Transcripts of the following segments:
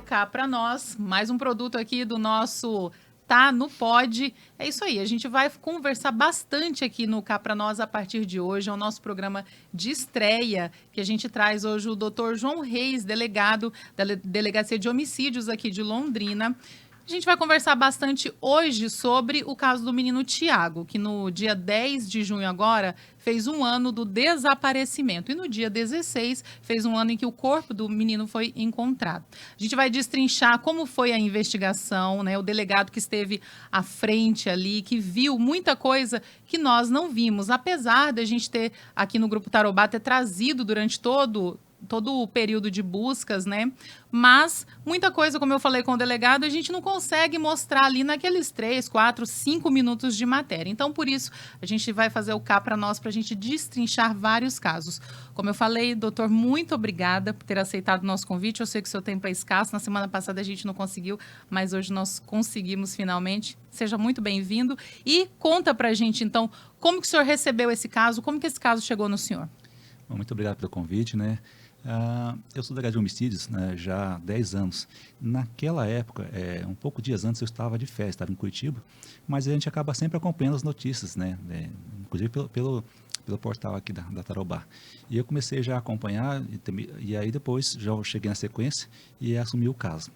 Cá Pra Nós, mais um produto aqui do nosso Tá no Pod. É isso aí, a gente vai conversar bastante aqui no Cá Pra Nós a partir de hoje. É o nosso programa de estreia, que a gente traz hoje o Dr. João Reis, delegado da Delegacia de Homicídios aqui de Londrina. A gente vai conversar bastante hoje sobre o caso do menino Tiago, que no dia 10 de junho agora fez um ano do desaparecimento. E no dia 16 fez um ano em que o corpo do menino foi encontrado. A gente vai destrinchar como foi a investigação, né? O delegado que esteve à frente ali, que viu muita coisa que nós não vimos. Apesar da gente ter aqui no Grupo Tarobá ter trazido durante todo o período de buscas, né? Mas muita coisa, como eu falei com o delegado, a gente não consegue mostrar ali naqueles 3, 4, 5 minutos de matéria. Então, por isso, a gente vai fazer o Cá Pra Nós para a gente destrinchar vários casos. Como eu falei, doutor, muito obrigada por ter aceitado o nosso convite. Eu sei que o seu tempo é escasso. Na semana passada a gente não conseguiu, mas hoje nós conseguimos finalmente. Seja muito bem-vindo. E conta pra gente, então, como que o senhor recebeu esse caso, como que esse caso chegou no senhor? Bom, muito obrigado pelo convite, né? Eu sou delegado de homicídios, né, já há 10 anos. Naquela época, um pouco dias antes, eu estava de férias, estava em Curitiba, mas a gente acaba sempre acompanhando as notícias, né, inclusive pelo portal aqui da Tarobá. E eu comecei já a acompanhar, e aí depois já cheguei na sequência e assumi o caso.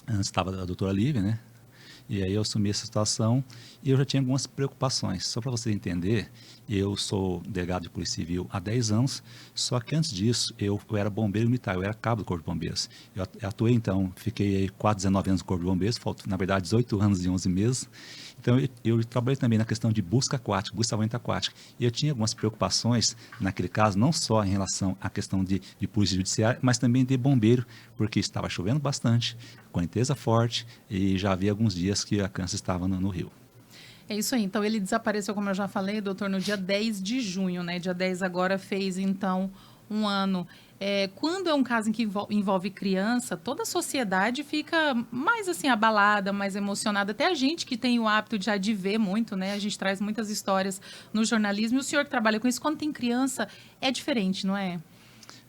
Antes estava a doutora Lívia, né? E aí eu assumi essa situação e eu já tinha algumas preocupações. Só para você entender, eu sou delegado de Polícia Civil há 10 anos, só que antes disso eu era bombeiro militar, eu era cabo do Corpo de Bombeiros. Eu atuei então, fiquei aí quase 19 anos no Corpo de Bombeiros, faltam na verdade 18 anos e 11 meses. Então eu trabalhei também na questão de busca aquática, busca salvamento aquático. E eu tinha algumas preocupações naquele caso, não só em relação à questão de polícia judiciária, mas também de bombeiro, porque estava chovendo bastante, correnteza forte e já havia alguns dias que a criança estava no rio. É isso aí. Então, ele desapareceu, como eu já falei, doutor, no dia 10 de junho, né? Dia 10 agora fez, então, um ano. Quando é um caso em que envolve criança, toda a sociedade fica mais, assim, abalada, mais emocionada. Até a gente que tem o hábito já de ver muito, né? A gente traz muitas histórias no jornalismo. E o senhor que trabalha com isso, quando tem criança, é diferente, não é?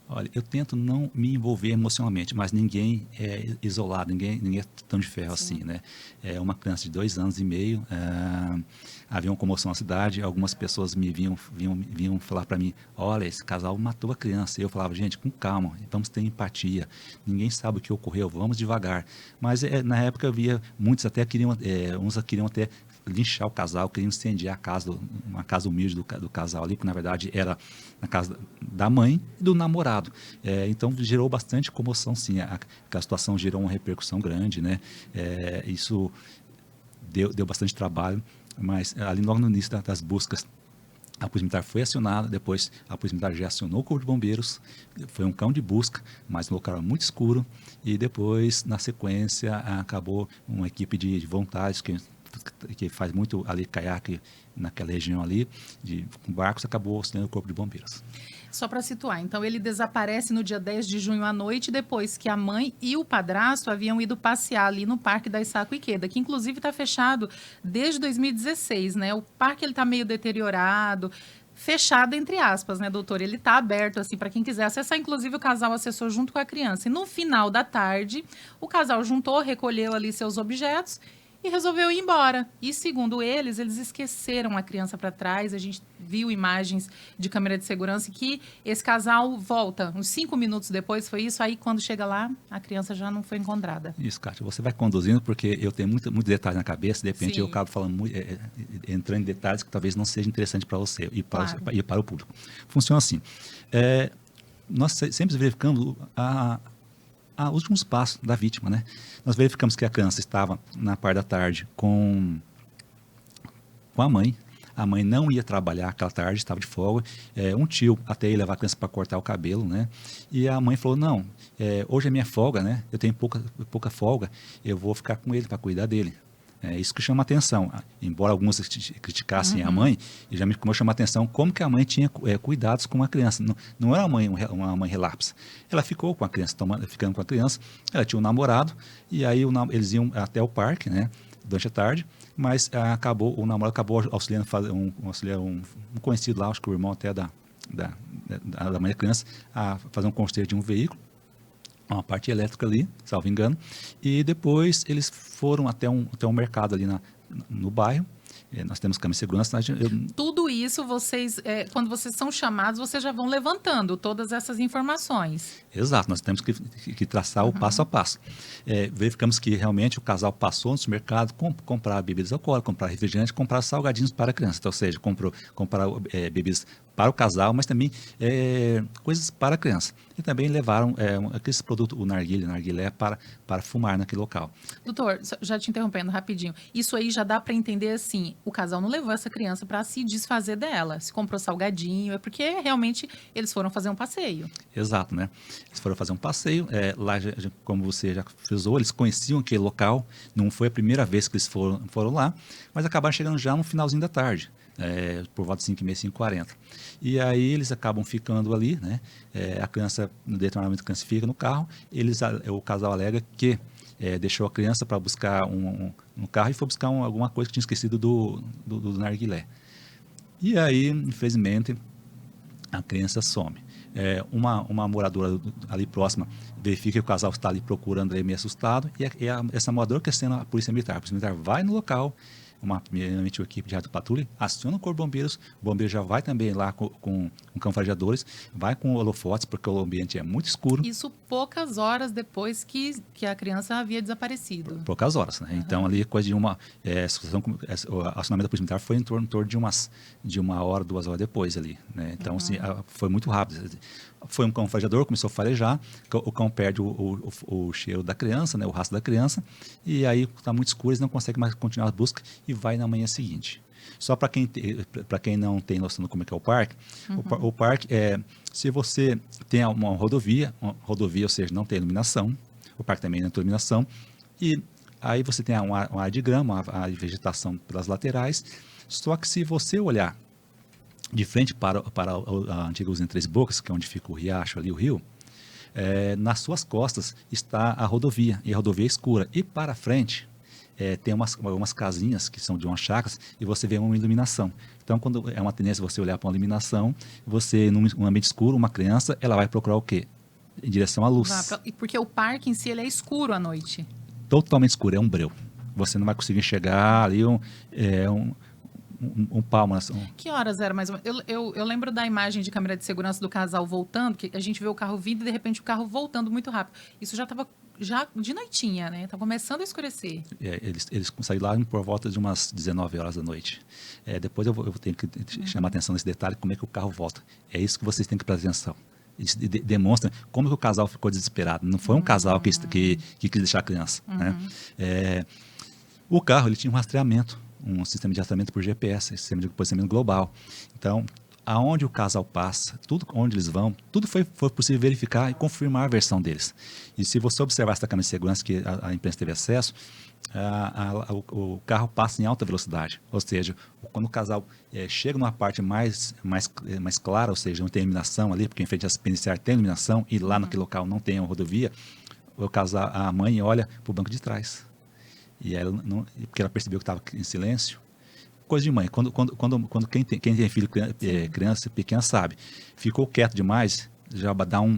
Olha, eu tento não me envolver emocionalmente, mas ninguém é isolado, ninguém é tão de ferro Sim. assim, né? É uma criança de 2 anos e meio, havia uma comoção na cidade, algumas pessoas me vinham falar para mim, olha, esse casal matou a criança. Eu falava, gente, com calma, vamos ter empatia, ninguém sabe o que ocorreu, vamos devagar. Mas na época eu via, muitos até queriam, uns queriam até linchar o casal, queriam incendiar a casa, uma casa humilde do casal ali, que na verdade era na casa da mãe e do namorado. Então gerou bastante comoção, sim. A situação gerou uma repercussão grande, né? Isso deu bastante trabalho, mas ali logo no início das buscas, a Polícia Militar foi acionada, depois a Polícia Militar já acionou o Corpo de Bombeiros, foi um cão de busca, mas no local era muito escuro, e depois, na sequência, acabou uma equipe de voluntários que faz muito ali caiaque naquela região ali, com barcos, acabou auxiliando o Corpo de Bombeiros. Só para situar, então ele desaparece no dia 10 de junho à noite, depois que a mãe e o padrasto haviam ido passear ali no Parque da Issaco Ikeda, que inclusive está fechado desde 2016, né? O parque está meio deteriorado, fechado entre aspas, né, doutor? Ele está aberto assim para quem quiser acessar, inclusive o casal acessou junto com a criança. E no final da tarde, o casal juntou, recolheu ali seus objetos e resolveu ir embora. E segundo eles esqueceram a criança para trás. A gente viu imagens de câmera de segurança que esse casal volta uns 5 minutos depois, foi isso? Aí quando chega lá, a criança já não foi encontrada. Isso, Kátia, você vai conduzindo porque eu tenho muito detalhe na cabeça, de repente Sim. eu acabo falando entrando em detalhes que talvez não seja interessante para você e para o público. Funciona assim, nós sempre verificamos os últimos passos da vítima, né? Nós verificamos que a criança estava na parte da tarde com a mãe. A mãe não ia trabalhar aquela tarde, estava de folga. Um tio até ia levar a criança para cortar o cabelo, né? E a mãe falou, não, hoje é minha folga, né? Eu tenho pouca folga, eu vou ficar com ele para cuidar dele. É isso que chama a atenção. Embora alguns criticassem a mãe, já me chamou a atenção como que a mãe tinha cuidados com a criança. Não era uma mãe relapsa. Ela ficou com a criança, ficando com a criança. Ela tinha um namorado e aí eles iam até o parque, né, durante a tarde, mas o namorado acabou auxiliando um conhecido lá, acho que o irmão até da mãe da criança, a fazer um conserto de um veículo. uma parte elétrica ali, salvo engano, e depois eles foram até um mercado ali no bairro. Nós temos câmera de segurança. Tudo isso, vocês, quando vocês são chamados, vocês já vão levantando todas essas informações. Exato, nós temos que traçar o passo a passo. Verificamos que realmente o casal passou no supermercado, comprar bebidas alcoólicas, comprar refrigerante, comprar salgadinhos para a criança. Então, ou seja, comprar bebidas para o casal, mas também coisas para a criança. E também levaram aqueles produtos, o narguilé, para fumar naquele local. Doutor, já te interrompendo rapidinho, isso aí já dá para entender assim, o casal não levou essa criança para se desfazer dela, se comprou salgadinho, é porque realmente eles foram fazer um passeio. Exato, né? Eles foram fazer um passeio, lá, como você já frisou, eles conheciam aquele local, não foi a primeira vez que eles foram lá, mas acabaram chegando já no finalzinho da tarde. Por volta de 5h30, 5h40. E aí eles acabam ficando ali, né? A criança, no determinado momento, a criança fica no carro, o casal alega que deixou a criança para buscar um carro e foi buscar alguma coisa que tinha esquecido do narguilé. E aí, infelizmente, a criança some. Uma moradora ali próxima verifica que o casal está ali procurando, ele meio assustado, e essa moradora questiona a polícia militar. A polícia militar vai no local, primeiramente a equipe de rádio patrulha, aciona o corpo de bombeiros, o bombeiro já vai também lá com cão farejadores, vai com holofotes, porque o ambiente é muito escuro. Isso poucas horas depois que a criança havia desaparecido. Poucas horas, né? Então ali coisa de o acionamento da polícia militar foi em torno de 1 hora, 2 horas depois ali, né? Então assim, foi muito rápido. Foi um cão farejador, começou a farejar, o cão perde o cheiro da criança, né, o rastro da criança, e aí está muito escuro, eles não conseguem mais continuar a busca e vai na manhã seguinte. Só para quem não tem noção de como é que é o parque, o parque se você tem uma rodovia, ou seja, não tem iluminação, o parque também não tem iluminação, e aí você tem uma área de grama, uma área de vegetação pelas laterais, só que se você olhar de frente para a antiga usina Três Bocas, que é onde fica o riacho ali, o rio, nas suas costas está a rodovia, e a rodovia é escura. E para frente tem umas casinhas que são de umas chácaras e você vê uma iluminação. Então, quando é uma tendência você olhar para uma iluminação, você, num ambiente escuro, uma criança, ela vai procurar o quê? Em direção à luz. Porque o parque em si ele é escuro à noite. Totalmente escuro, é um breu. Você não vai conseguir enxergar ali um palmo. Que horas era mais ou menos? Eu lembro da imagem de câmera de segurança do casal voltando, que a gente vê o carro vindo e de repente o carro voltando muito rápido. Isso já estava de noitinha, né? Estava começando a escurecer. Eles saíram lá por volta de umas 19 horas da noite. Depois eu tenho que chamar a atenção nesse detalhe, como é que o carro volta. É isso que vocês têm que prestar atenção. Isso demonstra como que o casal ficou desesperado. Não foi um casal que quis deixar a criança. Né? O carro ele tinha um rastreamento, um sistema de rastreamento por GPS, sistema de posicionamento global. Então, aonde o casal passa, tudo onde eles vão, tudo foi possível verificar e confirmar a versão deles. E se você observar essa câmera de segurança que a imprensa teve acesso, o carro passa em alta velocidade. Ou seja, quando o casal chega numa parte mais clara, ou seja, não tem iluminação ali, porque em frente à penitenciária tem iluminação e lá naquele local não tem a rodovia, a mãe olha para o banco de trás. E ela porque ela percebeu que estava em silêncio. Coisa de mãe. Quando quem tem filho, criança pequena, sabe. Ficou quieto demais, já dá um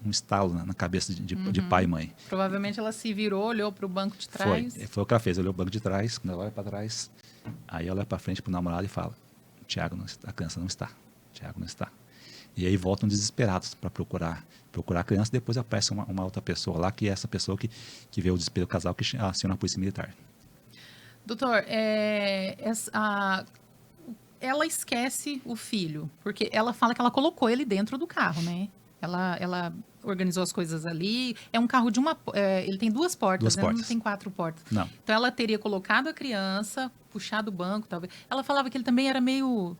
estalo na cabeça de pai e mãe. Provavelmente ela se virou, olhou para o banco de trás. Foi o que ela fez. Olhou para o banco de trás, quando ela olha para trás, aí ela olha para frente para o namorado e fala: Tiago, a criança não está. Tiago não está. E aí voltam desesperados para procurar a criança. Depois aparece uma outra pessoa lá, que é essa pessoa que vê o desespero do casal, que aciona a polícia militar. Doutor, ela esquece o filho, porque ela fala que ela colocou ele dentro do carro, né? Ela organizou as coisas ali. É um carro de ele tem 2 portas, né? Não tem 4 portas. Não. Então ela teria colocado a criança, puxado o banco, talvez. Ela falava que ele também era meio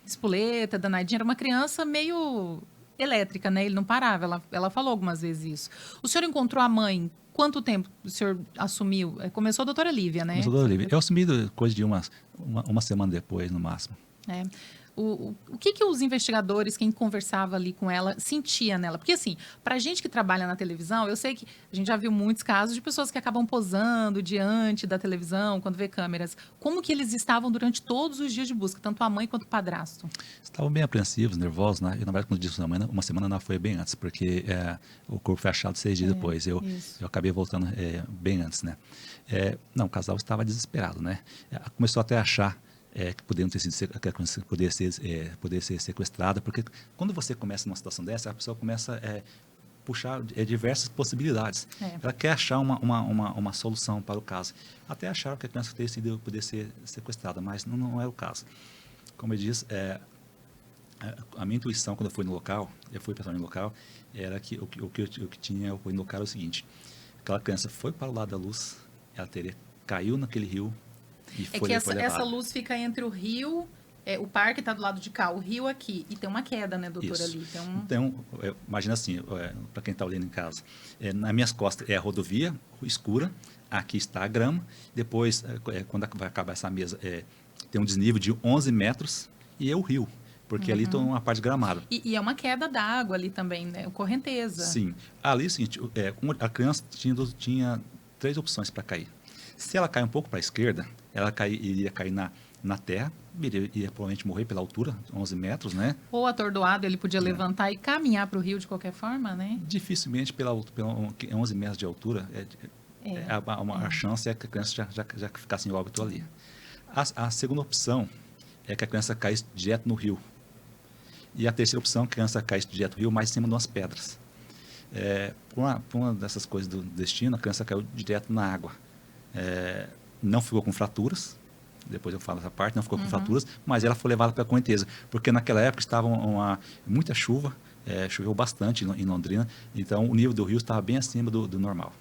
espoleta, danadinha, era uma criança meio elétrica, né? Ele não parava. Ela falou algumas vezes isso. O senhor encontrou a mãe? Quanto tempo o senhor assumiu? Começou a doutora Lívia, né? Começou a doutora Lívia. Eu assumi coisa de uma semana depois, no máximo. o que os investigadores, quem conversava ali com ela, sentia nela? Porque, assim, pra gente que trabalha na televisão, eu sei que a gente já viu muitos casos de pessoas que acabam posando diante da televisão, quando vê câmeras. Como que eles estavam durante todos os dias de busca, tanto a mãe quanto o padrasto? Estavam bem apreensivos, nervosos, né? E na verdade, quando eu disse uma semana não foi bem antes, porque o corpo foi achado 6 dias depois. Eu acabei voltando bem antes, né? Não, o casal estava desesperado, né? Começou até a achar que poderiam ter sido que poder ser sequestrada, porque quando você começa numa situação dessa, a pessoa começa a puxar diversas possibilidades. Ela quer achar uma solução para o caso. Até acharam que a criança poder ser sequestrada, mas não é o caso. Como eu disse, a minha intuição quando eu fui no local, eu fui pessoalmente no local, era que o que eu fui no local era o seguinte: aquela criança foi para o lado da luz, ela caiu naquele rio e foi levada. Essa luz fica entre o rio, o parque está do lado de cá, o rio aqui, e tem uma queda, né, doutor, Isso. ali. Então, imagina assim, para quem está olhando em casa, nas minhas costas é a rodovia escura, aqui está a grama, depois, quando vai acabar essa mesa, tem um desnível de 11 metros e é o rio. Porque ali tem uma parte gramada. E é uma queda d'água ali também, né? Correnteza. Sim. Ali, seguinte, a criança tinha 3 opções para cair. Se ela cair um pouco para a esquerda, ela iria cair na terra, iria provavelmente morrer pela altura, 11 metros, né? Ou atordoado, ele podia levantar e caminhar para o rio de qualquer forma, né? Dificilmente pela 11 metros de altura, a chance é que a criança já ficasse em óbito ali. A segunda opção é que a criança caísse direto no rio. E a terceira opção, a criança cai direto no rio, mais em cima de umas pedras. Por uma dessas coisas do destino, a criança caiu direto na água. Não ficou com fraturas, depois eu falo essa parte, não ficou com fraturas, mas ela foi levada para a correnteza, porque naquela época estava muita chuva, choveu bastante em Londrina, então o nível do rio estava bem acima do normal.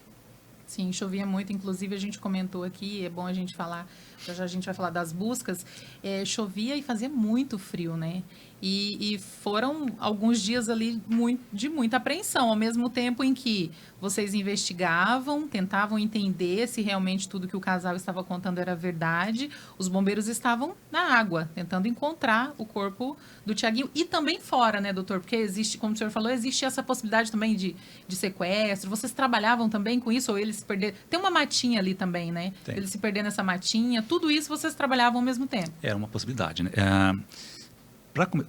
Sim, chovia muito, inclusive a gente comentou aqui, é bom a gente falar, já a gente vai falar das buscas, chovia e fazia muito frio, né? E foram alguns dias ali de muita apreensão, ao mesmo tempo em que vocês investigavam, tentavam entender se realmente tudo que o casal estava contando era verdade. Os bombeiros estavam na água, tentando encontrar o corpo do Tiaguinho. E também fora, né, doutor? Porque existe, como o senhor falou, existe essa possibilidade também de sequestro. Vocês trabalhavam também com isso? Ou eles se perderam? Tem uma matinha ali também, né? Tem. Eles se perderam nessa matinha. Tudo isso vocês trabalhavam ao mesmo tempo? Era uma possibilidade, né?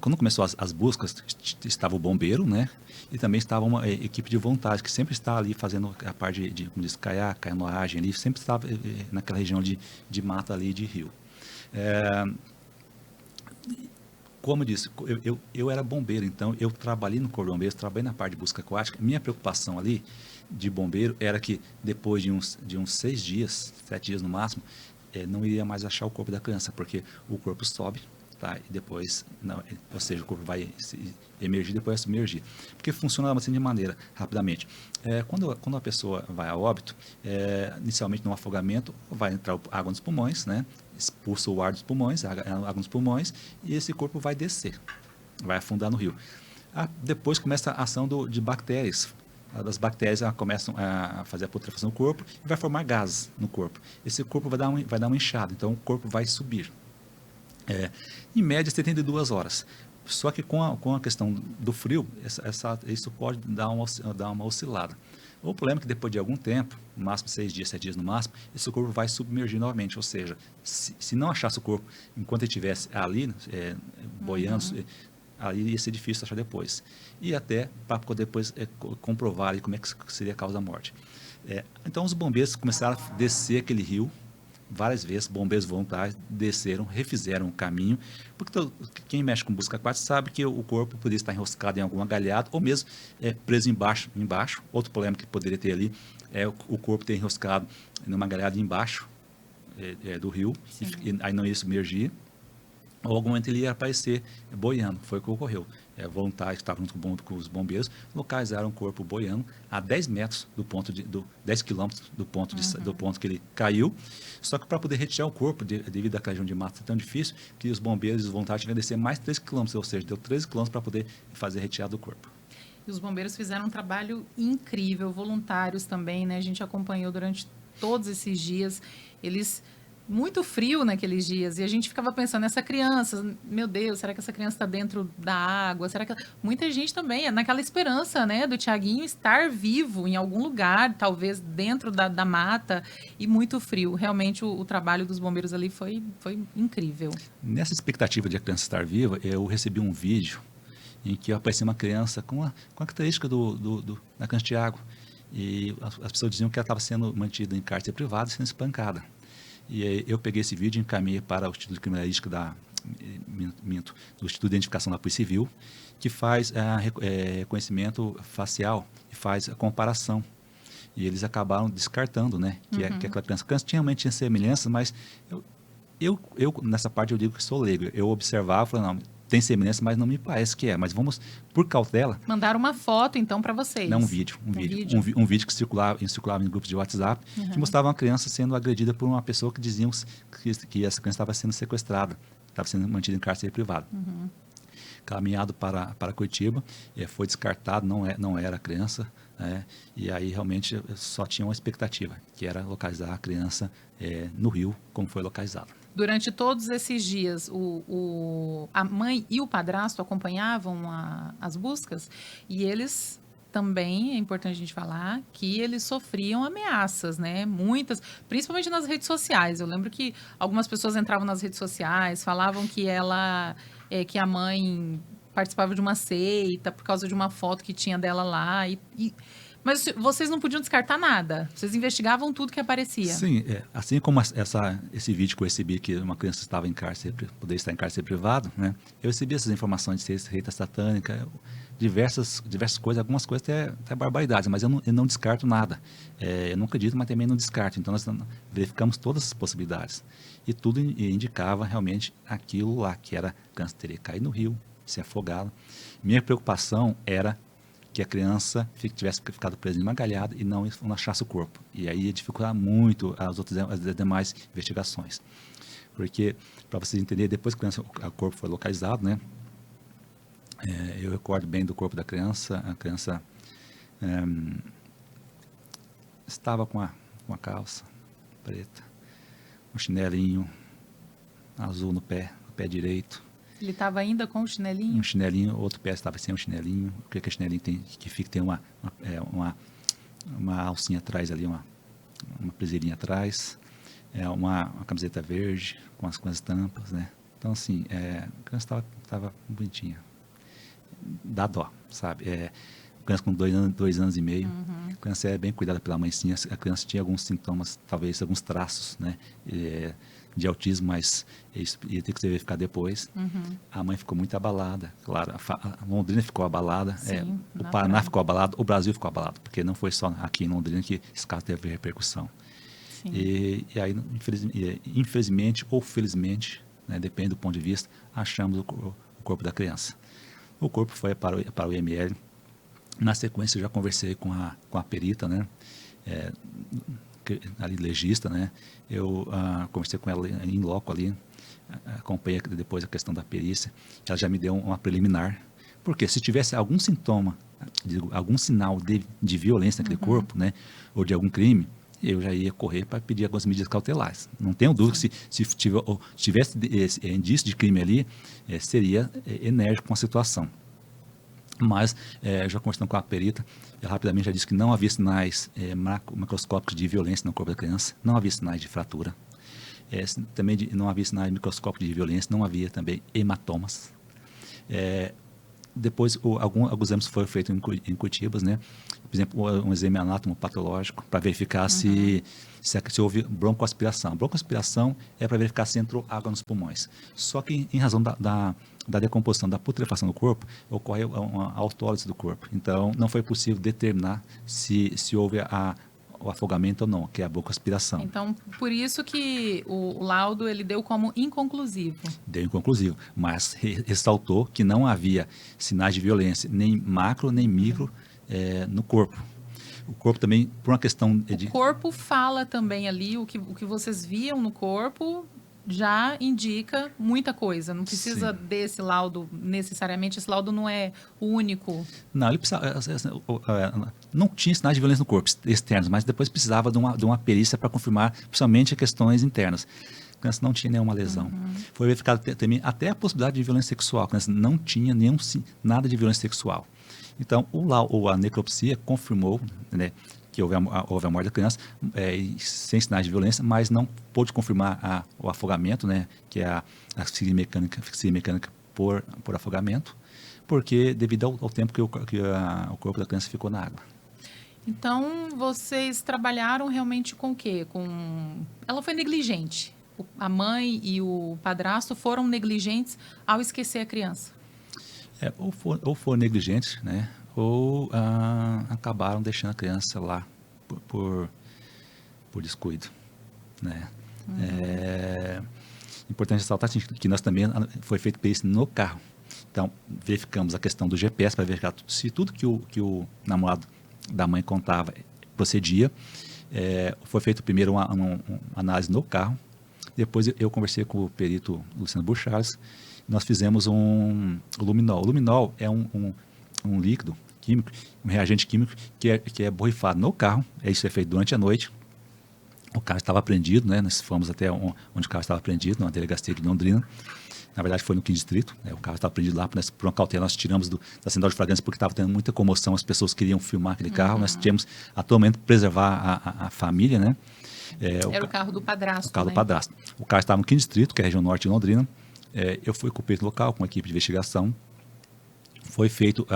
Quando começou as buscas, estava o bombeiro, né? E também estava uma equipe de voluntários que sempre está ali fazendo a parte de como diz, canoagem ali, sempre estava naquela região de mata ali, de rio. Como eu disse, eu era bombeiro, então eu trabalhei no Corpo de Bombeiros, trabalhei na parte de busca aquática. Minha preocupação ali de bombeiro era que depois de uns 6 dias, 7 dias no máximo, não iria mais achar o corpo da criança, porque o corpo sobe, tá? E depois, ou seja, o corpo vai emergir, depois vai submergir. Porque funciona assim de maneira, rapidamente. Quando a pessoa vai a óbito, inicialmente no afogamento, vai entrar água nos pulmões, né? Expulsa o ar dos pulmões, água nos pulmões, e esse corpo vai descer, vai afundar no rio. Depois começa a ação de bactérias. As bactérias começam a fazer a putrefação do corpo e vai formar gases no corpo. Esse corpo vai dar uma inchada, então o corpo vai subir. Em média, 72 horas. Só que com a questão do frio, isso pode dar uma oscilada. O problema é que depois de algum tempo, no máximo 6 dias, 7 dias no máximo, esse corpo vai submergir novamente. Ou seja, se não achasse o corpo enquanto ele estivesse ali, boiando, aí ia ser difícil achar depois. E até para poder depois comprovar ali como é que seria a causa da morte. Então os bombeiros começaram a descer aquele rio várias vezes, bombeiros voluntários desceram, refizeram o caminho, porque quem mexe com busca aquática sabe que o corpo poderia estar enroscado em alguma galhada ou mesmo preso embaixo. Outro problema que poderia ter ali é o corpo ter enroscado numa galhada embaixo do rio, e aí não ia submergir. Ou algum momento ele ia aparecer boiando, foi o que ocorreu. Voluntários que estavam junto com os bombeiros localizaram o corpo boiando a 10 metros 10 quilômetros do ponto que ele caiu. Só que para poder retirar o corpo, devido àquela região de mata ser tão difícil, que os bombeiros e os voluntários tiveram que descer mais 3 quilômetros, ou seja, deu 13 quilômetros para poder fazer a retirada do corpo. E os bombeiros fizeram um trabalho incrível, voluntários também, né? A gente acompanhou durante todos esses dias. Eles muito frio naqueles dias. E a gente ficava pensando, essa criança, meu Deus, será que essa criança está dentro da água? Será que... Muita gente também, naquela esperança, né, do Tiaguinho estar vivo em algum lugar, talvez dentro da mata, e muito frio. Realmente, o trabalho dos bombeiros ali foi incrível. Nessa expectativa de a criança estar viva, eu recebi um vídeo em que aparecia uma criança com a característica da criança Tiago. E as pessoas diziam que ela estava sendo mantida em cárcere privado e sendo espancada. E aí eu peguei esse vídeo e encaminhei para o Instituto de Criminalística do Instituto de Identificação da Polícia Civil, que faz reconhecimento facial e faz a comparação. E eles acabaram descartando, né, que aquela criança realmente tinha semelhanças, mas eu, nessa parte, eu digo que sou leigo. Eu observava, falei, não, tem semelhança, mas não me parece que é. Mas vamos, por cautela... Mandaram uma foto, então, para vocês. Não, um vídeo. Um vídeo que circulava em grupos de WhatsApp, que mostrava uma criança sendo agredida por uma pessoa que diziam que essa criança estava sendo sequestrada, estava sendo mantida em cárcere privado. Caminhado para Curitiba, foi descartado, não era a criança, e aí realmente só tinha uma expectativa, que era localizar a criança no Rio, como foi localizado. Durante todos esses dias, a mãe e o padrasto acompanhavam as buscas, e eles também, é importante a gente falar, que eles sofriam ameaças, né? Muitas, principalmente nas redes sociais. Eu lembro que algumas pessoas entravam nas redes sociais, falavam que que a mãe participava de uma seita por causa de uma foto que tinha dela lá. Mas vocês não podiam descartar nada. Vocês investigavam tudo que aparecia. Sim, assim como esse vídeo que eu recebi, que uma criança estava em cárcere, poderia estar em cárcere privado, né? Eu recebi essas informações de ser seita satânica, diversas coisas, algumas coisas até barbaridades, mas eu não descarto nada. Eu não acredito, mas também não descarto. Então, nós verificamos todas as possibilidades. E tudo indicava realmente aquilo lá, que era a criança teria caído no rio, se afogado. Minha preocupação era que a criança tivesse ficado presa em uma galhada e não achasse o corpo. E aí ia dificultar muito as demais investigações. Porque, para vocês entenderem, depois que o corpo foi localizado, né, eu recordo bem do corpo da criança. A criança estava com uma calça preta, um chinelinho azul no pé direito. Ele estava ainda com o chinelinho? Um chinelinho, outro pé estava sem um chinelinho. O que chinelinho tem? Tem uma alcinha atrás ali, uma preseirinha atrás, uma camiseta verde com as estampas, né? Então, assim, a criança estava bonitinha. Dá dó, sabe? Criança com 2 anos e meio. A criança é bem cuidada pela mãe, sim. A criança tinha alguns sintomas, talvez alguns traços, né, de autismo, mas isso ia ter que ser verificado depois. A mãe ficou muito abalada, claro. A Londrina ficou abalada, sim, o Paraná ficou abalado, o Brasil ficou abalado, porque não foi só aqui em Londrina que esse caso teve repercussão. E aí, infelizmente ou felizmente, né, depende do ponto de vista, achamos o corpo da criança. O corpo foi para o IML. Na sequência, eu já conversei com a perita, né, ali legista, né. Eu conversei com ela em loco ali, acompanhei depois a questão da perícia. Ela já me deu uma preliminar, porque se tivesse algum sintoma, algum sinal de violência naquele corpo, né, ou de algum crime, eu já ia correr para pedir algumas medidas cautelares. Não tenho dúvida que se tivesse esse indício de crime ali, seria enérgico com a situação. Mas, já conversando com a perita, ela rapidamente já disse que não havia sinais macroscópicos de violência no corpo da criança, não havia sinais de fratura, também não havia sinais microscópicos de violência, não havia também hematomas. Depois, alguns exames foram feitos em Curitiba, né? Por exemplo, um exame anatomopatológico para verificar se houve broncoaspiração. Broncoaspiração é para verificar se entrou água nos pulmões. Só que, em razão da decomposição, da putrefação do corpo, ocorre uma autólise do corpo. Então, não foi possível determinar se houve o afogamento ou não, que é a broncoaspiração. Então, por isso que o laudo ele deu como inconclusivo. Deu inconclusivo, mas ressaltou que não havia sinais de violência, nem macro, nem micro, no corpo. O corpo também, por uma questão O corpo fala também ali, o que vocês viam no corpo, já indica muita coisa. Não precisa Sim. desse laudo necessariamente. Esse laudo não é o único. Não, ele precisava, não tinha sinais de violência no corpo externos, mas depois precisava de uma perícia para confirmar, principalmente questões internas. A criança não tinha nenhuma lesão. Foi verificado também até a possibilidade de violência sexual. A criança não tinha nada de violência sexual. Então, a necropsia confirmou, né, que houve a morte da criança sem sinais de violência, mas não pôde confirmar o afogamento, né, que é a asfixia mecânica por afogamento, porque devido ao tempo que o corpo da criança ficou na água. Então, vocês trabalharam realmente com o quê? Ela foi negligente. A mãe e o padrasto foram negligentes ao esquecer a criança. Ou foram negligentes, né? Ou acabaram deixando a criança lá por descuido, né? É importante ressaltar que nós também foi feito perícia no carro. Então, verificamos a questão do GPS para verificar se tudo que o namorado da mãe contava procedia. Foi feito primeiro uma análise no carro. Depois eu conversei com o perito Luciano Burchares. Nós fizemos o luminol. O luminol é um líquido químico, um reagente químico que é borrifado no carro. Isso é feito durante a noite. O carro estava apreendido, né? Nós fomos até onde o carro estava apreendido, na delegacia de Londrina. Na verdade, foi no 5º Distrito. Né? O carro estava apreendido lá, por uma cautela. Nós tiramos da central de flagrância porque estava tendo muita comoção. As pessoas queriam filmar aquele carro. Nós tínhamos, atualmente, preservar a família, né? Era o carro do padrasto. O carro do padrasto. O carro estava no 5º Distrito, que é a região norte de Londrina. Eu fui com o perito local, com a equipe de investigação. Foi feito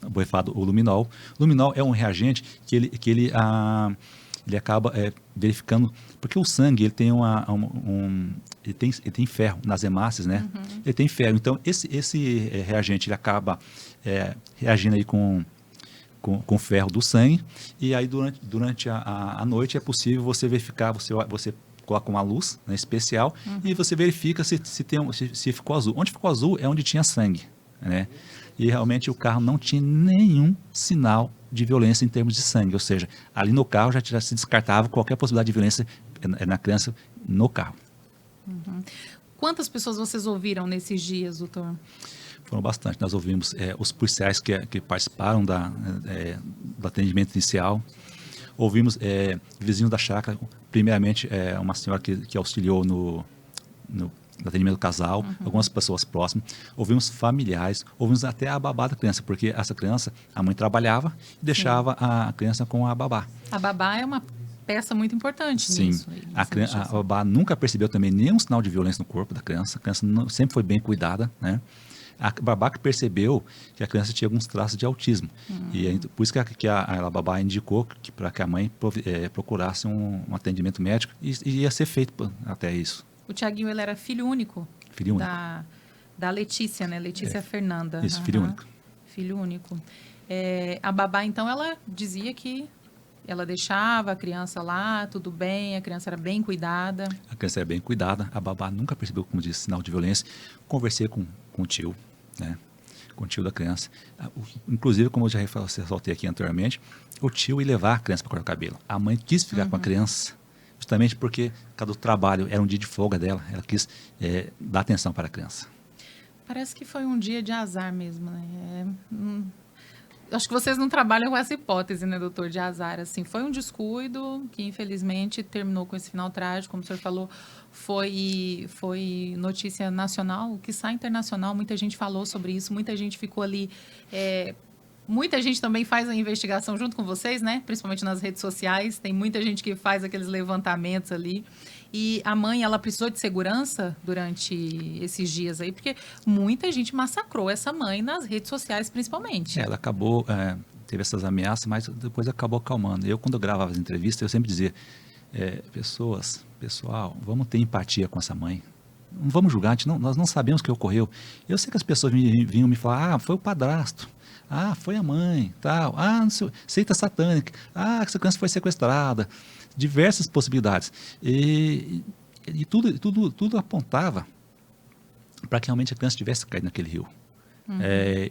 borrifado o luminol. O luminol é um reagente que ele acaba verificando, porque o sangue ele tem ele tem ferro nas hemácias, né? Ele tem ferro. Então esse reagente ele acaba reagindo aí com ferro do sangue, e aí durante a noite é possível você verificar, você coloca uma luz, né, especial, e você verifica se ficou azul. Onde ficou azul é onde tinha sangue, né? E realmente o carro não tinha nenhum sinal de violência em termos de sangue, ou seja, ali no carro já se descartava qualquer possibilidade de violência na criança no carro. Quantas pessoas vocês ouviram nesses dias, doutor? Foram bastante. Nós ouvimos os policiais que participaram do atendimento inicial. Ouvimos vizinhos da chácara, primeiramente uma senhora que auxiliou no atendimento do casal, algumas pessoas próximas. Ouvimos familiares, ouvimos até a babá da criança, porque essa criança, a mãe trabalhava e deixava a criança com a babá. A babá é uma peça muito importante Sim. nisso. A babá nunca percebeu também nenhum sinal de violência no corpo da criança. A criança sempre foi bem cuidada, né? A babá que percebeu que a criança tinha alguns traços de autismo. E por isso que a babá indicou para que a mãe procurasse um atendimento médico, e ia ser feito até isso. O Tiaguinho, ele era filho único? Filho único. Da Letícia, né? Letícia Fernanda. Isso, filho único. Filho único. A babá, então, ela dizia que ela deixava a criança lá, tudo bem, a criança era bem cuidada. A criança era bem cuidada, a babá nunca percebeu, como disse, sinal de violência. Conversei com o tio, né? Com o tio da criança. Inclusive, como eu já ressaltei aqui anteriormente, o tio ia levar a criança para cortar o cabelo. A mãe quis ficar com a criança, justamente porque cada trabalho era um dia de folga dela. Ela quis dar atenção para a criança. Parece que foi um dia de azar mesmo, né? Acho que vocês não trabalham com essa hipótese, né, doutor, de azar. Assim, foi um descuido que, infelizmente, terminou com esse final trágico. Como o senhor falou, foi notícia nacional, quiçá internacional. Muita gente falou sobre isso, muita gente ficou ali. Muita gente também faz a investigação junto com vocês, né? Principalmente nas redes sociais. Tem muita gente que faz aqueles levantamentos ali. E a mãe, ela precisou de segurança durante esses dias aí, porque muita gente massacrou essa mãe nas redes sociais, principalmente. Ela acabou, teve essas ameaças, mas depois acabou acalmando. Eu, quando eu gravava as entrevistas, eu sempre dizia, pessoal, vamos ter empatia com essa mãe. Não vamos julgar, nós não sabemos o que ocorreu. Eu sei que as pessoas vinham me falar, foi o padrasto. Foi a mãe, tal. Seita satânica. Essa criança foi sequestrada. Diversas possibilidades. E tudo apontava para que realmente a criança tivesse caído naquele rio.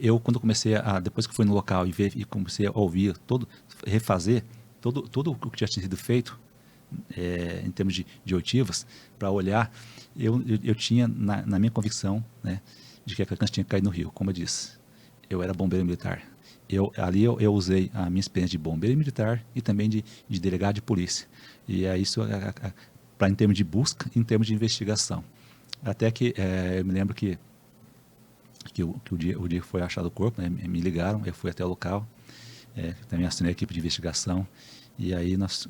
Eu, quando comecei depois que fui no local e comecei a ouvir, refazer todo o que já tinha sido feito, em termos de oitivas, para olhar, eu tinha na minha convicção, né, de que a criança tinha caído no rio, como eu disse. Eu era bombeiro militar. Ali eu usei a minha experiência de bombeiro militar e também de delegado de polícia. E é isso em termos de busca, em termos de investigação. Até que eu me lembro que o dia que foi achado o corpo, né, me ligaram, eu fui até o local, também assinei a equipe de investigação, e aí nós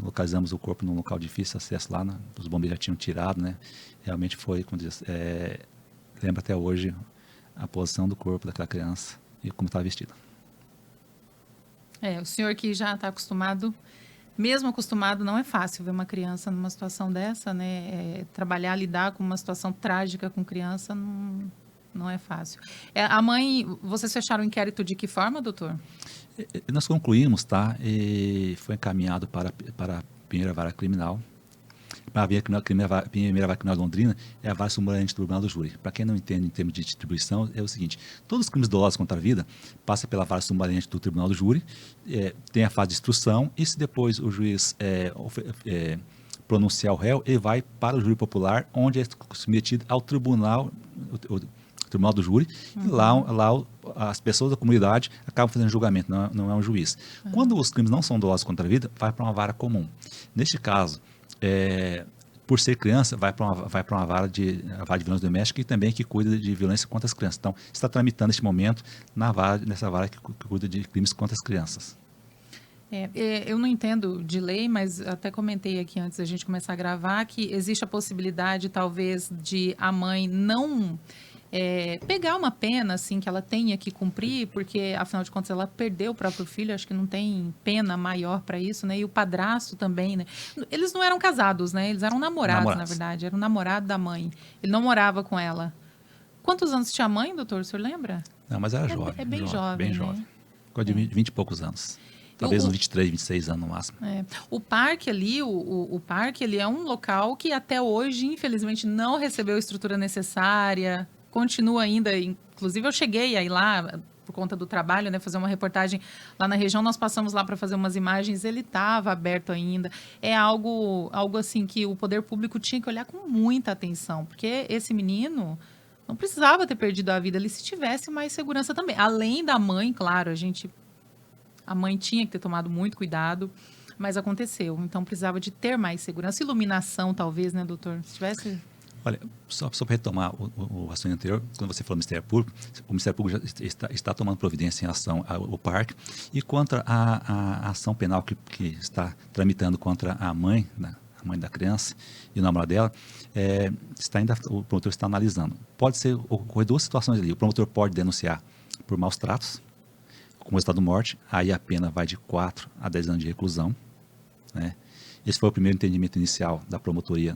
localizamos o corpo num local difícil de acesso lá, os bombeiros já tinham tirado, né, realmente foi, como diz, lembro até hoje a posição do corpo daquela criança e como estava vestida. O senhor que já está acostumado, mesmo acostumado, não é fácil ver uma criança numa situação dessa, né? Trabalhar, lidar com uma situação trágica com criança não é fácil. A mãe, vocês fecharam o inquérito de que forma, doutor? Nós concluímos, tá? E foi encaminhado para a primeira vara criminal. A primeira vara criminal de Londrina é a vara sumariante do Tribunal do Júri. Para quem não entende em termos de distribuição, é o seguinte: todos os crimes dolosos contra a vida passam pela vara sumariante do Tribunal do Júri, tem a fase de instrução, e se depois o juiz pronunciar o réu, ele vai para o júri popular, onde é submetido ao tribunal, o Tribunal do Júri, e lá as pessoas da comunidade acabam fazendo julgamento, não é um juiz. Quando os crimes não são dolosos contra a vida, vai para uma vara comum. Neste caso, por ser criança, vai para uma vara de violência doméstica e também que cuida de violência contra as crianças. Então, está tramitando neste momento nessa vara que cuida de crimes contra as crianças. Eu não entendo de lei, mas até comentei aqui antes da gente começar a gravar que existe a possibilidade, talvez, de a mãe não pegar uma pena assim que ela tenha que cumprir, porque afinal de contas ela perdeu o próprio filho, acho que não tem pena maior para isso, né? E o padrasto também, né? Eles não eram casados, né? Eles eram namorados. Na verdade, era o namorado da mãe. Ele não morava com ela. Quantos anos tinha a mãe, doutor? O senhor lembra? Não, mas era jovem. É bem jovem, bem jovem. Ficou de 20 e poucos anos. Talvez uns 23, 26 anos no máximo. O parque ali, o parque, ele é um local que até hoje, infelizmente, não recebeu a estrutura necessária. Continua ainda, inclusive eu cheguei a ir lá por conta do trabalho, né, fazer uma reportagem lá na região, nós passamos lá para fazer umas imagens, ele estava aberto ainda. É algo assim que o poder público tinha que olhar com muita atenção, porque esse menino não precisava ter perdido a vida ali se tivesse mais segurança também. Além da mãe, claro, a mãe tinha que ter tomado muito cuidado, mas aconteceu, então precisava de ter mais segurança. Iluminação, talvez, né, doutor? Se tivesse... Olha, só para retomar o assunto anterior, quando você falou do Ministério Público, o Ministério Público já está tomando providência em relação ao parque, e contra a ação penal que está tramitando contra a mãe da criança e o namorado dela, o promotor está analisando. Pode ocorrer duas situações ali. O promotor pode denunciar por maus tratos, com resultado de morte, aí a pena vai de 4 a 10 anos de reclusão, né? Esse foi o primeiro entendimento inicial da promotoria.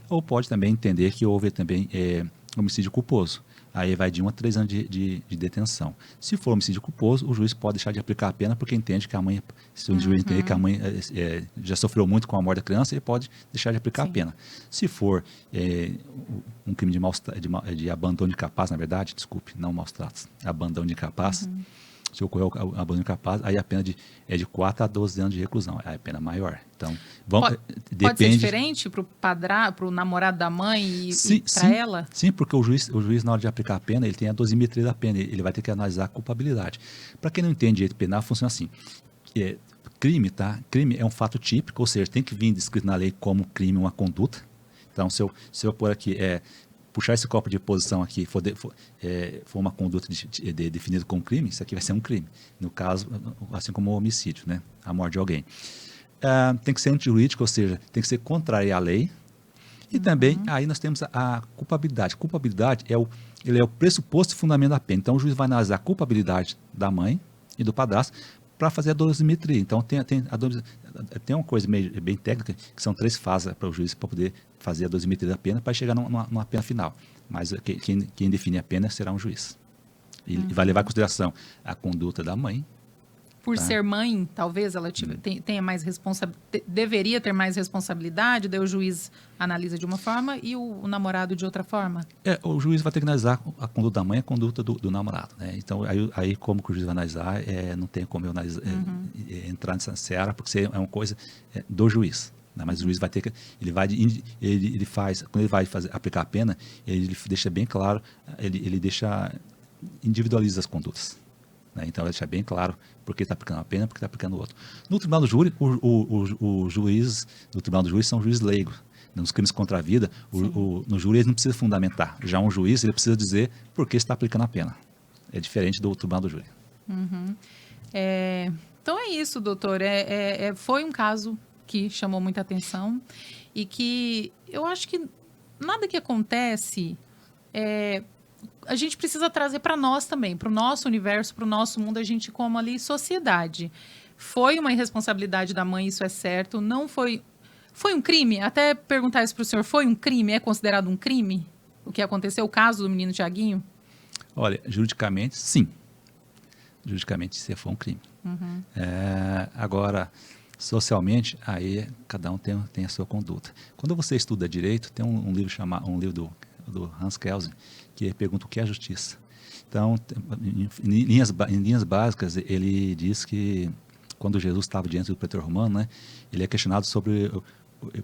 Ou pode também entender que houve também homicídio culposo. Aí vai de 1 a 3 anos de detenção. Se for homicídio culposo, o juiz pode deixar de aplicar a pena porque entende que a mãe, se o juiz entender que a mãe já sofreu muito com a morte da criança, ele pode deixar de aplicar a pena. Se for um crime de abandono incapaz, na verdade, desculpe, não maus tratos, abandono incapaz, se ocorreu o abandono incapaz, aí a pena é de 4 a 12 anos de reclusão. Aí a pena é maior. Então, pode ser diferente para o namorado da mãe e para ela? Sim, porque o juiz, na hora de aplicar a pena, ele tem a dosimetria da pena. Ele vai ter que analisar a culpabilidade. Para quem não entende direito penal, funciona assim. Crime, tá? Crime é um fato típico, ou seja, tem que vir descrito na lei como crime uma conduta. Então, se eu pôr aqui... puxar esse copo de posição aqui for uma conduta definida como crime, isso aqui vai ser um crime. No caso, assim como o homicídio, né? A morte de alguém. Tem que ser antijurídico, ou seja, tem que ser contrário à lei. E também, aí nós temos a culpabilidade. Culpabilidade ele é o pressuposto e fundamento da pena. Então, o juiz vai analisar a culpabilidade da mãe e do padrasto para fazer a dosimetria. Então, tem uma coisa bem técnica, que são 3 fases para o juiz para poder fazer a dosimetria da pena para chegar numa pena final. Mas quem define a pena será um juiz. E vai levar em consideração a conduta da mãe, por ser mãe, talvez ela tenha mais deveria ter mais responsabilidade, daí o juiz analisa de uma forma e o namorado de outra forma? O juiz vai ter que analisar a conduta da mãe e a conduta do namorado, né? Então, aí como que o juiz vai analisar, não tem como eu analisar, entrar nessa seara, porque é uma coisa do juiz. Né? Mas o juiz vai ter que, ele faz, quando ele vai aplicar a pena, ele deixa bem claro, ele individualiza as condutas. Né? Então, ele deixa bem claro porque está aplicando a pena, porque está aplicando o outro. No tribunal do júri, o juiz do tribunal do júri são juízes leigos. Nos crimes contra a vida, no júri ele não precisa fundamentar. Já um juiz, ele precisa dizer por que está aplicando a pena. É diferente do tribunal do júri. Uhum. Então é isso, doutor. Foi um caso que chamou muita atenção e que eu acho que nada que acontece a gente precisa trazer para nós também, para o nosso universo, para o nosso mundo, a gente como ali sociedade. Foi uma irresponsabilidade da mãe, isso é certo. Não foi um crime? Até perguntar isso para o senhor, foi um crime? É considerado um crime? O que aconteceu, o caso do menino Tiaguinho? Olha, juridicamente, sim. Juridicamente, isso foi um crime. Uhum. Agora, socialmente, aí cada um tem a sua conduta. Quando você estuda direito, tem um livro do Hans Kelsen, que pergunta o que é justiça. Então, em linhas básicas, ele diz que quando Jesus estava diante do pretor romano, né, ele é questionado sobre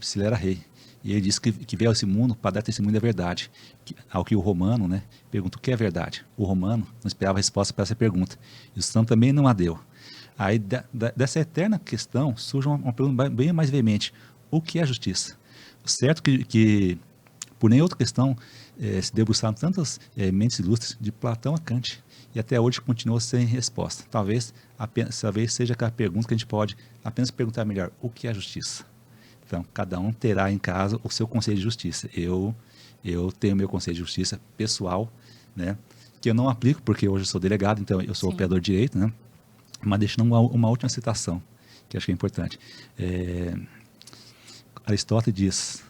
se ele era rei. E ele diz que veio a esse mundo para dar testemunho da verdade. Ao que o romano, né, pergunta o que é verdade. O romano não esperava a resposta para essa pergunta. E o santo também não a deu. Aí, dessa eterna questão, surge uma pergunta bem mais veemente. O que é justiça? Certo que por nenhuma outra questão, se debruçaram tantas mentes ilustres, de Platão a Kant, e até hoje continua sem resposta. Talvez seja aquela pergunta que a gente pode apenas perguntar melhor, o que é justiça? Então, cada um terá em casa o seu conceito de justiça. Eu tenho meu conceito de justiça pessoal, né, que eu não aplico, porque hoje eu sou delegado, então eu sou operador de direito, né, mas deixando uma última citação, que acho que é importante. Aristóteles diz: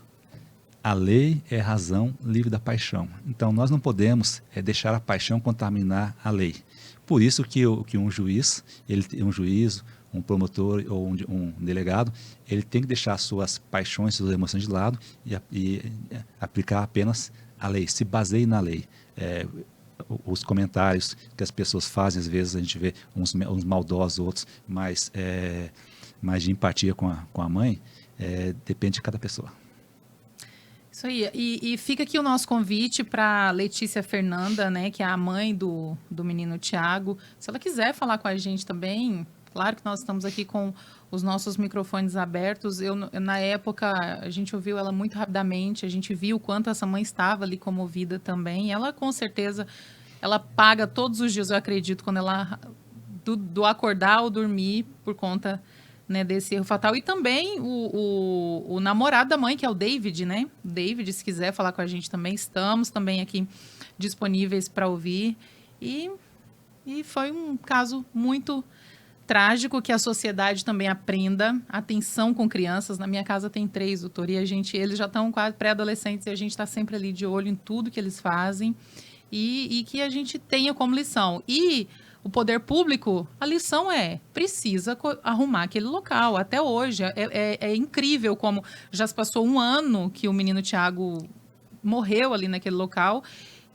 a lei é a razão livre da paixão. Então, nós não podemos deixar a paixão contaminar a lei. Por isso que um juiz, um promotor ou um delegado, ele tem que deixar suas paixões, suas emoções de lado e aplicar apenas a lei, se baseie na lei. Os comentários que as pessoas fazem, às vezes a gente vê uns maldosos, outros mais de empatia com a mãe, depende de cada pessoa. Isso aí. E fica aqui o nosso convite para Letícia Fernanda, né, que é a mãe do menino Tiago. Se ela quiser falar com a gente também, claro que nós estamos aqui com os nossos microfones abertos. Na época, a gente ouviu ela muito rapidamente, a gente viu o quanto essa mãe estava ali comovida também. Ela, com certeza, ela paga todos os dias, eu acredito, quando ela do acordar ou dormir por conta, né, desse erro fatal. E também o namorado da mãe, que é o David, né? David, se quiser falar com a gente também, estamos também aqui disponíveis para ouvir. E foi um caso muito trágico, que a sociedade também aprenda atenção com crianças. Na minha casa tem 3, doutor, e eles já estão quase pré-adolescentes e a gente está sempre ali de olho em tudo que eles fazem e que a gente tenha como lição. E o poder público, a lição precisa arrumar aquele local. Até hoje, é incrível como já se passou 1 ano que o menino Tiago morreu ali naquele local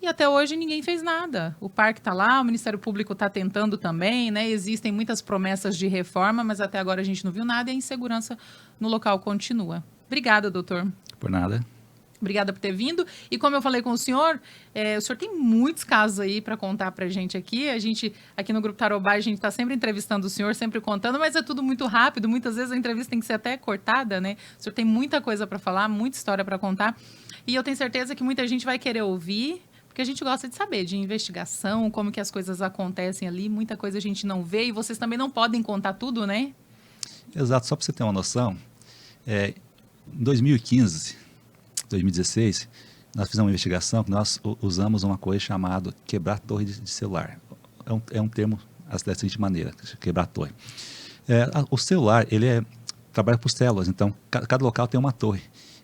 e até hoje ninguém fez nada. O parque está lá, o Ministério Público está tentando também, né? Existem muitas promessas de reforma, mas até agora a gente não viu nada e a insegurança no local continua. Obrigada, doutor. Por nada. Obrigada por ter vindo. E como eu falei com o senhor tem muitos casos aí para contar para a gente aqui. A gente, aqui no Grupo Tarobá, a gente está sempre entrevistando o senhor, sempre contando, mas é tudo muito rápido. Muitas vezes a entrevista tem que ser até cortada, né? O senhor tem muita coisa para falar, muita história para contar. E eu tenho certeza que muita gente vai querer ouvir, porque a gente gosta de saber de investigação, como que as coisas acontecem ali. Muita coisa a gente não vê e vocês também não podem contar tudo, né? Exato. Só para você ter uma noção, em 2015... 2016, nós fizemos uma investigação que nós usamos uma coisa chamada quebrar torre de celular. É um termo da seguinte maneira, quebrar torre. O celular, ele trabalha por células, então cada local tem uma torre.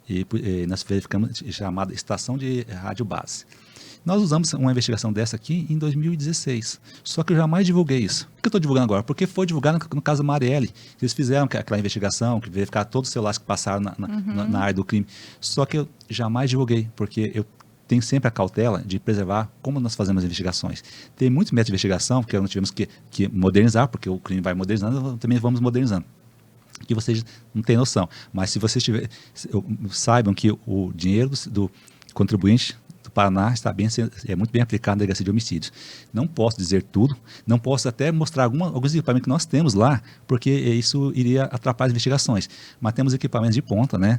E nós verificamos chamada estação de rádio base. Nós usamos uma investigação dessa aqui em 2016, só que eu jamais divulguei isso. Por que eu estou divulgando agora? Porque foi divulgado no caso da Marielle. Eles fizeram aquela investigação, que verificaram todos os celulares que passaram na área do crime. Só que eu jamais divulguei, porque eu tenho sempre a cautela de preservar como nós fazemos as investigações. Tem muitos métodos de investigação que nós tivemos que modernizar, porque o crime vai modernizando, também vamos modernizando. Que vocês não têm noção. Mas se vocês saibam que o dinheiro do contribuinte do Paraná é muito bem aplicado na delegacia de homicídios. Não posso dizer tudo, não posso até mostrar alguns equipamentos que nós temos lá, porque isso iria atrapalhar as investigações. Mas temos equipamentos de ponta, né?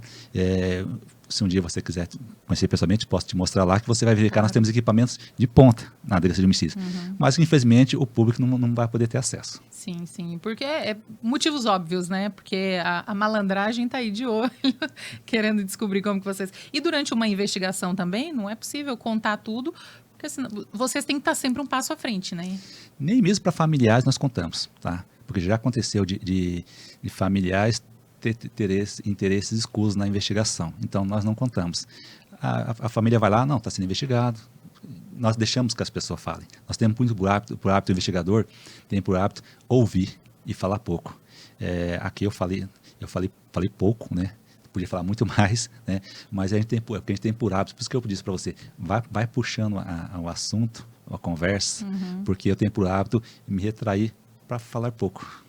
Se um dia você quiser conhecer pessoalmente, posso te mostrar lá que você vai verificar, nós temos equipamentos de ponta na delegacia de homicídios. Mas, infelizmente, o público não vai poder ter acesso. Sim, sim, porque motivos óbvios, né? Porque a malandragem está aí de olho, querendo descobrir como que vocês... E durante uma investigação também, não é possível contar tudo, porque senão, vocês têm que estar sempre um passo à frente, né? Nem mesmo para familiares nós contamos, tá? Porque já aconteceu de familiares ter interesses escusos na investigação. Então, nós não contamos. A família vai lá, não, está sendo investigado. Nós deixamos que as pessoas falem. Nós temos muito por hábito o investigador tem por hábito ouvir e falar pouco. Aqui eu falei pouco, né? Podia falar muito mais, né? Mas a gente tem por hábito. Por isso que eu disse para você, vai puxando o assunto, a conversa, porque eu tenho por hábito me retrair para falar pouco.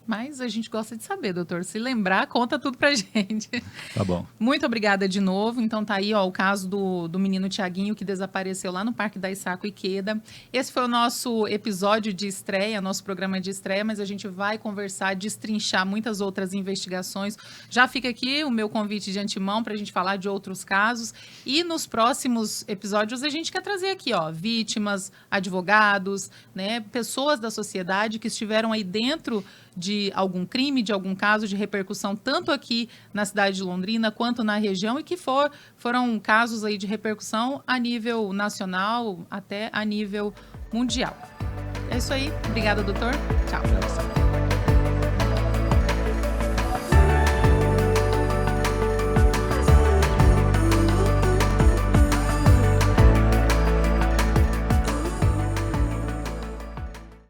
Mas a gente gosta de saber, doutor. Se lembrar, conta tudo pra gente. Tá bom. Muito obrigada de novo. Então tá aí, ó, o caso do menino Tiaguinho que desapareceu lá no Parque da Issaco Ikeda. Esse foi o nosso episódio de estreia, nosso programa de estreia, mas a gente vai conversar, destrinchar muitas outras investigações. Já fica aqui o meu convite de antemão pra gente falar de outros casos. E nos próximos episódios a gente quer trazer aqui, ó, vítimas, advogados, né, pessoas da sociedade que estiveram aí dentro de algum crime, de algum caso de repercussão, tanto aqui na cidade de Londrina quanto na região, e que foram casos aí de repercussão a nível nacional até a nível mundial. É isso aí. Obrigada, doutor. Tchau.